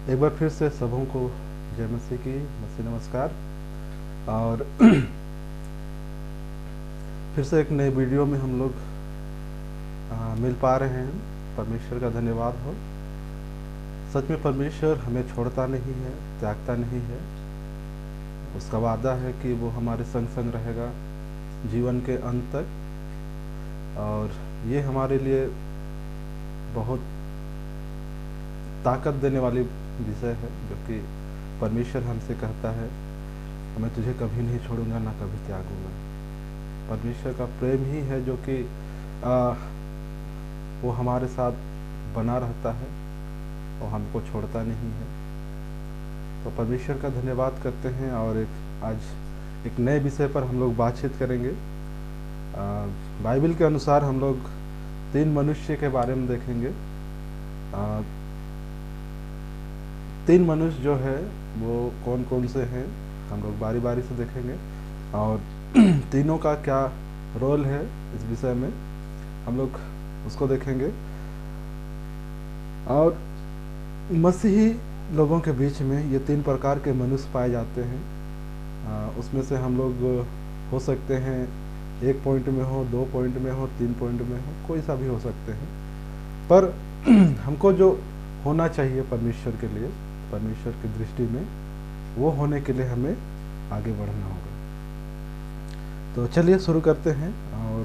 एक बार फिर से सबों को जय मसीह की मसीह नमस्कार। और फिर से एक नए वीडियो में हम लोग मिल पा रहे हैं। परमेश्वर का धन्यवाद हो। सच में परमेश्वर हमें छोड़ता नहीं है, त्यागता नहीं है। उसका वादा है कि वो हमारे संग संग रहेगा जीवन के अंत तक। और ये हमारे लिए बहुत ताकत देने वाली विषय है, जो कि परमेश्वर हमसे कहता है, मैं तुझे कभी नहीं छोड़ूंगा, ना कभी त्यागूंगा। परमेश्वर का प्रेम ही है जो कि वो हमारे साथ बना रहता है और हमको छोड़ता नहीं है। तो परमेश्वर का धन्यवाद करते हैं। और आज एक नए विषय पर हम लोग बातचीत करेंगे। बाइबल के अनुसार हम लोग 3 मनुष्य के बारे में देखेंगे। 3 मनुष्य जो है वो कौन कौन से हैं, हम लोग बारी बारी से देखेंगे। और तीनों का क्या रोल है इस विषय में, हम लोग उसको देखेंगे। और मसीही लोगों के बीच में ये 3 प्रकार के मनुष्य पाए जाते हैं। उसमें से हम लोग हो सकते हैं 1 पॉइंट में हो, 2 पॉइंट में हो, 3 पॉइंट में हो, कोई सा भी हो सकते हैं। पर हमको जो होना चाहिए परमेश्वर के लिए, परमेश्वर की दृष्टि में, वो होने के लिए हमें आगे बढ़ना होगा। तो चलिए शुरू करते हैं। और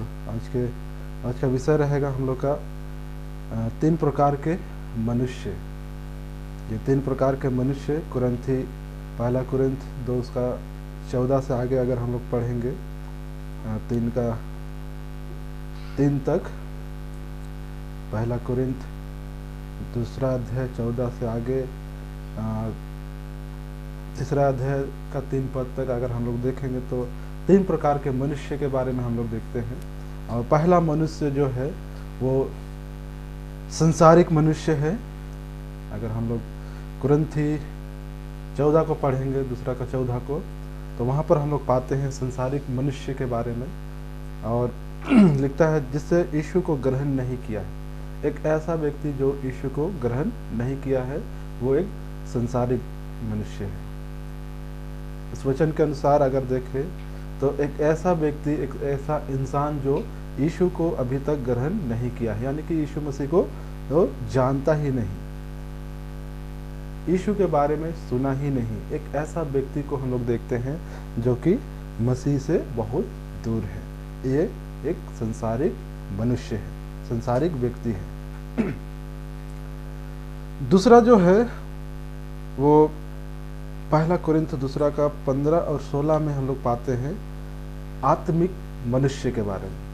आज का विषय रहेगा हम लोग का 3 प्रकार के मनुष्य। ये 3 प्रकार के मनुष्य कुरिन्थी, पहला कुरिन्थ 2 उसका 14 से आगे अगर हम लोग पढ़ेंगे 3 तक, पहला कुरिन्थ 2 अध्याय 14 से आगे 3 अध्याय का 3 पद तक अगर हम लोग देखेंगे तो 3 प्रकार के मनुष्य के बारे में हम लोग देखते हैं। और पहला मनुष्य जो है वो संसारिक मनुष्य है। अगर हम लोग कुरिन्थी 14 को पढ़ेंगे, दूसरा का 14 को, तो वहाँ पर हम लोग पाते हैं संसारिक मनुष्य के बारे में। और लिखता है जिससे यीशु को ग्रहण नहीं किया है। एक ऐसा व्यक्ति जो यीशु को ग्रहण नहीं किया है, वो एक संसारिक मनुष्य है। इस वचन के अनुसार अगर देखें तो एक ऐसा व्यक्ति, एक ऐसा इंसान जो यीशु को अभी तक ग्रहण नहीं किया है, यानी कि यीशु मसीह को तो जानता ही नहीं, यीशु के बारे में सुना ही नहीं। एक ऐसा व्यक्ति को हम लोग देखते हैं जो कि मसीह से बहुत दूर है। ये एक संसारिक मनुष्य है, संसारिक व्यक्ति है। दूसरा जो है वो पहला कुरिन्थ 2 का 15 और 16 में हम लोग पाते हैं आत्मिक मनुष्य के बारे में।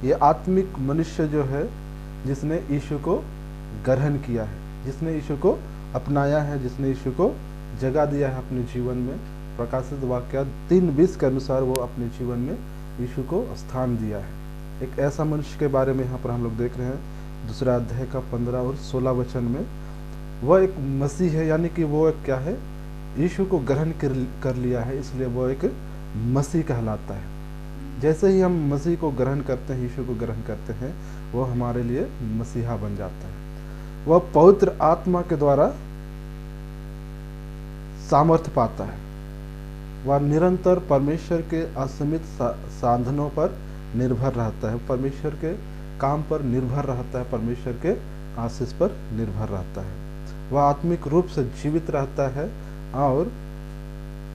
ये आत्मिक मनुष्य जो है जिसने यीशु को ग्रहण किया है, जिसने यीशु को अपनाया है, जिसने यीशु को जगह दिया है अपने जीवन में। प्रकाशित वाक्य 3:20 के अनुसार वो अपने जीवन में यीशु को स्थान दिया है। एक ऐसा मनुष्य के बारे में यहाँ पर हम लोग देख रहे हैं 2 अध्याय का 15 और 16 वचन में। वह एक मसीह है, यानी कि वो एक क्या है, यीशु को ग्रहण कर लिया है, इसलिए वो एक मसीह कहलाता है। जैसे ही हम मसीह को ग्रहण करते हैं, यीशु को ग्रहण करते हैं, वो हमारे लिए मसीहा बन जाता है। वह पवित्र आत्मा के द्वारा सामर्थ्य पाता है। वह निरंतर परमेश्वर के असीमित साधनों पर निर्भर रहता है, परमेश्वर के काम पर निर्भर रहता है, परमेश्वर के आशीष पर निर्भर रहता है। वह आत्मिक रूप से जीवित रहता है और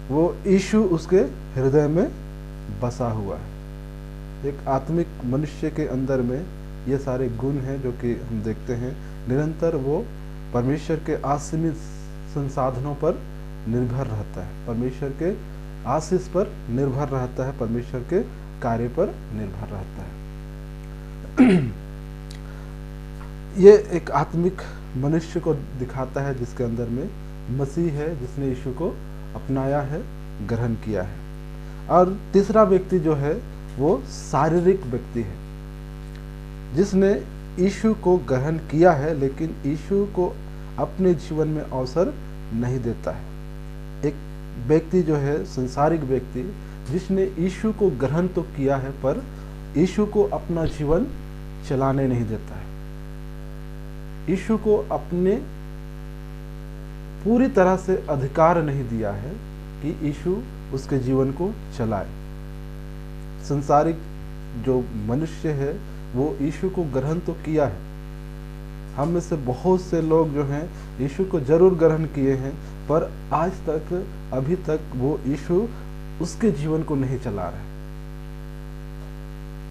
वो यीशु उसके हृदय में बसा हुआ है। एक आत्मिक मनुष्य के अंदर में ये सारे गुण हैं जो कि हम देखते हैं। निरंतर वो परमेश्वर के असीमित संसाधनों पर निर्भर रहता है, परमेश्वर के आशीष पर निर्भर रहता है, परमेश्वर के कार्य पर निर्भर रहता है। ये एक आत्मिक मनुष्य को दिखाता है जिसके अंदर में मसीह है, जिसने यीशु को अपनाया है, ग्रहण किया है। और तीसरा व्यक्ति जो है वो शारीरिक व्यक्ति है, जिसने यीशु को ग्रहण किया है लेकिन यीशु को अपने जीवन में अवसर नहीं देता है। एक व्यक्ति जो है संसारिक व्यक्ति, जिसने यीशु को ग्रहण तो किया है पर यीशु को अपना जीवन चलाने नहीं देता है, यीशु को अपने पूरी तरह से अधिकार नहीं दिया है कि यीशु उसके जीवन को चलाए। संसारिक जो मनुष्य है वो यीशु को ग्रहण तो किया है। हम में से बहुत से लोग जो हैं यीशु को जरूर ग्रहण किए हैं, पर आज तक अभी तक वो यीशु उसके जीवन को नहीं चला रहा है।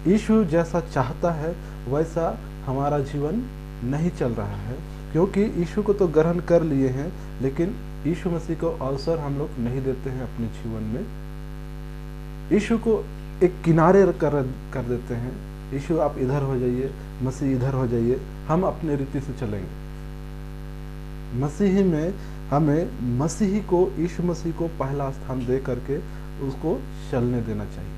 यीशु जैसा चाहता है वैसा हमारा जीवन नहीं चल रहा है, क्योंकि यीशु को तो ग्रहण कर लिए हैं, लेकिन यीशु मसीह को अवसर हम लोग नहीं देते हैं अपने जीवन में। यीशु को एक किनारे कर देते हैं। यीशु आप इधर हो जाइए, मसीह इधर हो जाइए, हम अपने रीति से चलेंगे। मसीही में हमें मसीही को, यीशु मसीह को पहला स्थान दे करके उसको चलने देना चाहिए।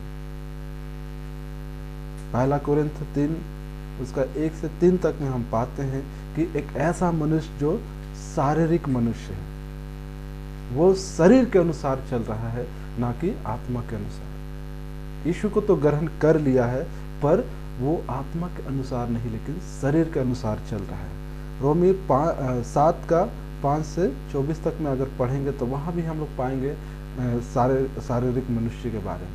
पहला कोरिन्थ 3 उसका 1 से 3 तक में हम पाते हैं कि एक ऐसा मनुष्य जो शारीरिक मनुष्य है, वो शरीर के अनुसार चल रहा है, ना कि आत्मा के अनुसार। यीशु को तो ग्रहण कर लिया है, पर वो आत्मा के अनुसार नहीं, लेकिन शरीर के अनुसार चल रहा है। रोमी 7 का 5 से 24 तक में अगर पढ़ेंगे तो वहां भी हम लोग पाएंगे शारीरिक मनुष्य के बारे में।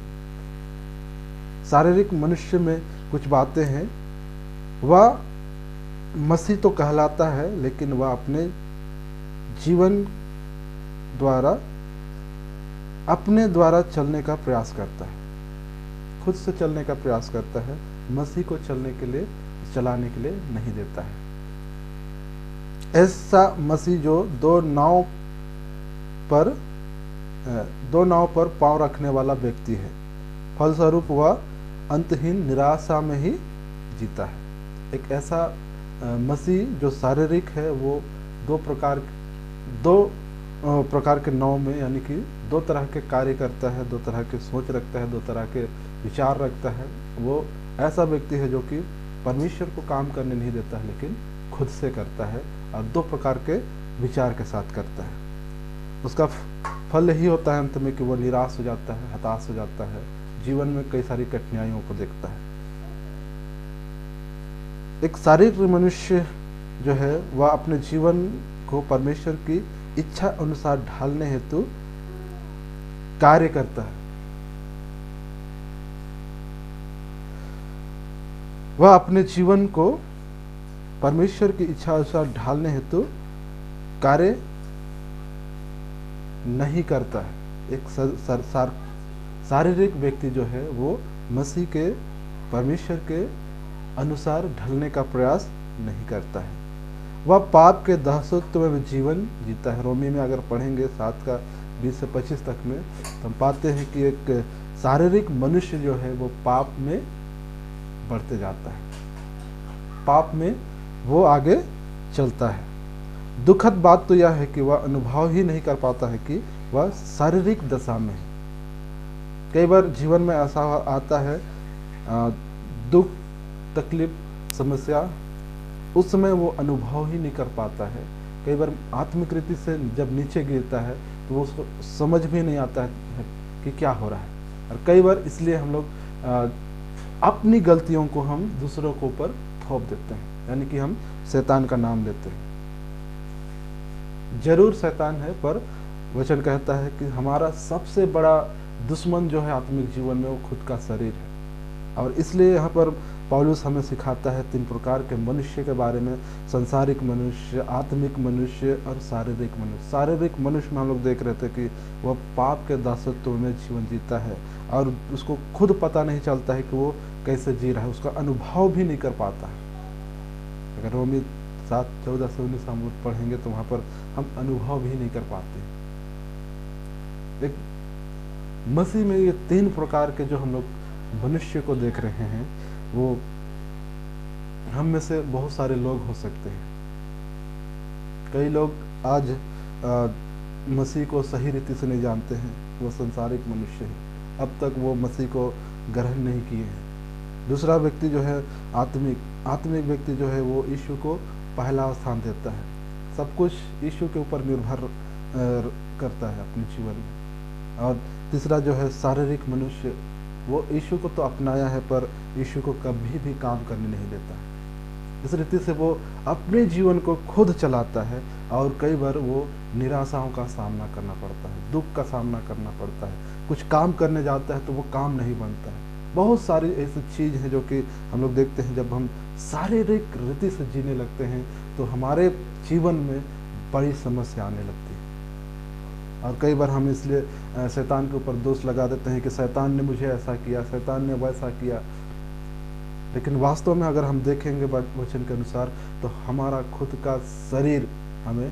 शारीरिक मनुष्य में कुछ बातें हैं। वह मसीह तो कहलाता है, लेकिन वह अपने जीवन द्वारा, अपने द्वारा चलने का प्रयास करता है, खुद से चलने का प्रयास करता है। मसीह को चलाने के लिए नहीं देता है। ऐसा मसीह जो दो नाव पर पांव रखने वाला व्यक्ति है, फलस्वरूप वह अंतहीन निराशा में ही जीता है। एक ऐसा मसीह जो शारीरिक है, वो दो प्रकार के नाव में, यानी कि 2 तरह के कार्य करता है, 2 तरह के सोच रखता है, 2 तरह के विचार रखता है। वो ऐसा व्यक्ति है जो कि परमेश्वर को काम करने नहीं देता है, लेकिन खुद से करता है और 2 प्रकार के विचार के साथ करता है। उसका फल यही होता है अंत में कि वो निराश हो जाता है, हताश हो जाता है, जीवन में कई सारी कठिनाइयों को देखता है। एक शारीरिक मनुष्य जो है वह अपने जीवन को परमेश्वर की इच्छा अनुसार ढालने हेतु कार्य करता है। वह अपने जीवन को परमेश्वर की इच्छा अनुसार ढालने हेतु कार्य नहीं करता है। एक शारीरिक व्यक्ति जो है वो मसीह के, परमेश्वर के अनुसार ढलने का प्रयास नहीं करता है। वह पाप के दासत्व में जीवन जीता है। रोमी में अगर पढ़ेंगे 7 का 20 से 25 तक में, तो हम पाते हैं कि एक शारीरिक मनुष्य जो है वो पाप में बढ़ते जाता है, पाप में वो आगे चलता है। दुखद बात तो यह है कि वह अनुभव ही नहीं कर पाता है कि वह शारीरिक दशा में है। कई बार जीवन में ऐसा आता है, दुख, तकलीफ, समस्या, उस समय वो अनुभव ही नहीं कर पाता है। कई बार आत्मिक रीति से जब नीचे गिरता है तो वो उसको समझ भी नहीं आता है कि क्या हो रहा है। और कई बार इसलिए हम लोग अपनी गलतियों को हम दूसरों के ऊपर थोप देते हैं, यानी कि हम शैतान का नाम लेते हैं। जरूर शैतान है, पर वचन कहता है कि हमारा सबसे बड़ा दुश्मन जो है आत्मिक जीवन में वो खुद का शरीर है। और इसलिए यहाँ पर पौलुस हमें सिखाता है 3 प्रकार के मनुष्य के बारे में: संसारिक मनुष्य, आत्मिक मनुष्य और शारीरिक मनुष्य। शारीरिक मनुष्य में हम लोग देख रहे थे कि वह पाप के दासत्व में जीवन जीता है और उसको खुद पता नहीं चलता है कि वो कैसे जी रहा है, उसका अनुभव भी नहीं कर पाता है। अगर रोमी 7:14 से 19 हम लोग पढ़ेंगे तो वहाँ पर हम अनुभव भी नहीं कर पाते। एक मसीह में ये 3 प्रकार के जो हम लोग मनुष्य को देख रहे हैं, वो हम में से बहुत सारे लोग हो सकते हैं। कई लोग आज मसीह को सही रीति से नहीं जानते हैं, वो संसारिक मनुष्य हैं, अब तक वो मसीह को ग्रहण नहीं किए हैं। दूसरा व्यक्ति जो है आत्मिक व्यक्ति जो है वो यीशु को पहला स्थान देता है, सब कुछ यीशु के ऊपर निर्भर करता है अपने जीवन में। और तीसरा जो है शारीरिक मनुष्य, वो यीशु को तो अपनाया है पर यीशु को कभी भी काम करने नहीं देता। इस रीति से वो अपने जीवन को खुद चलाता है और कई बार वो निराशाओं का सामना करना पड़ता है, दुख का सामना करना पड़ता है। कुछ काम करने जाता है तो वो काम नहीं बनता है। बहुत सारी ऐसी चीज़ हैं जो कि हम लोग देखते हैं, जब हम शारीरिक रीति से जीने लगते हैं तो हमारे जीवन में बड़ी समस्या आने लगती है। और कई बार हम इसलिए शैतान के ऊपर दोष लगा देते हैं कि शैतान ने मुझे ऐसा किया, शैतान ने वैसा किया। लेकिन वास्तव में अगर हम देखेंगे वचन के अनुसार तो हमारा खुद का शरीर हमें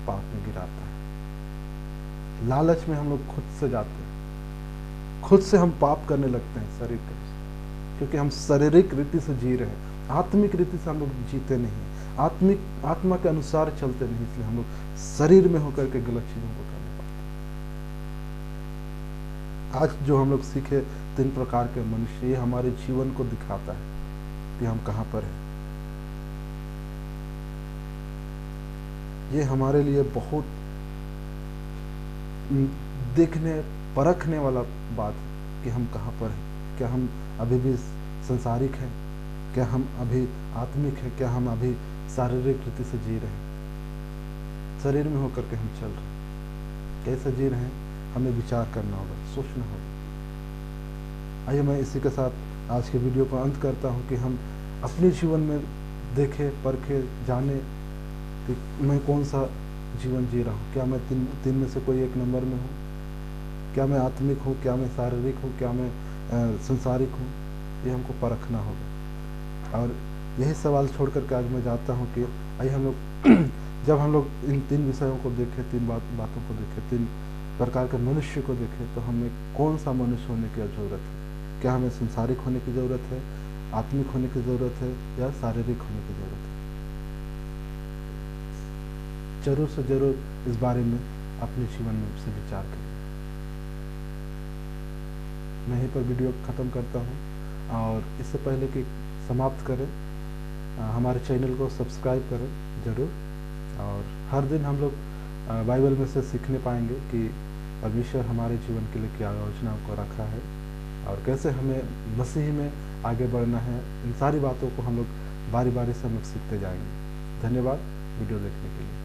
पाप में गिराता है। लालच में हम लोग खुद से जाते हैं, खुद से हम पाप करने लगते हैं शरीर के, क्योंकि हम शारीरिक रीति से जी रहे हैं, आत्मिक रीति से हम लोग जीते नहीं, आत्मा के अनुसार चलते नहीं, इसलिए हम लोग शरीर में होकर के गलत चीजों को करने पाते। आज जो हम लोग सीखे 3 प्रकार के मनुष्य, ये हमारे जीवन को दिखाता है कि हम कहाँ पर हैं। ये हमारे लिए बहुत देखने परखने वाला बात है कि हम कहाँ पर हैं। क्या हम अभी भी संसारिक हैं? क्या हम अभी आत्मिक हैं? क्या हम अभी शारीरिक रीति से जी रहे हैं? शरीर में होकर के हम चल रहे हैं, कैसे जी रहे हैं? हमें विचार करना होगा, सोचना होगा। आइए मैं इसी के साथ आज के वीडियो को अंत करता हूँ कि हम अपने जीवन में देखें, परखें, जाने कि मैं कौन सा जीवन जी रहा हूँ। क्या मैं तीन में से कोई एक नंबर में हूँ? क्या मैं आत्मिक हूँ? क्या मैं शारीरिक हूँ? क्या मैं संसारिक हूँ? ये हमको परखना होगा। और यही सवाल छोड़ करके आज मैं चाहता हूँ कि आइए हम लोग जब हम लोग इन 3 विषयों को देखें, 3 बातों को देखें, 3 प्रकार के मनुष्य को देखें, तो हमें कौन सा मनुष्य होने की ज़रूरत है? क्या हमें संसारिक होने की ज़रूरत है, आत्मिक होने की ज़रूरत है, या शारीरिक होने की ज़रूरत है? जरूर से जरूर इस बारे में अपने जीवन में से विचार करें। मैं यहीं पर वीडियो ख़त्म करता हूँ, और इससे पहले कि समाप्त करें, हमारे चैनल को सब्सक्राइब करें ज़रूर। और हर दिन हम लोग बाइबल में से सीखने पाएंगे कि परमेश्वर हमारे जीवन के लिए क्या योजना को रखा है और कैसे हमें मसीह में आगे बढ़ना है। इन सारी बातों को हम लोग बारी बारी से हम लोग सीखते जाएंगे। धन्यवाद वीडियो देखने के लिए।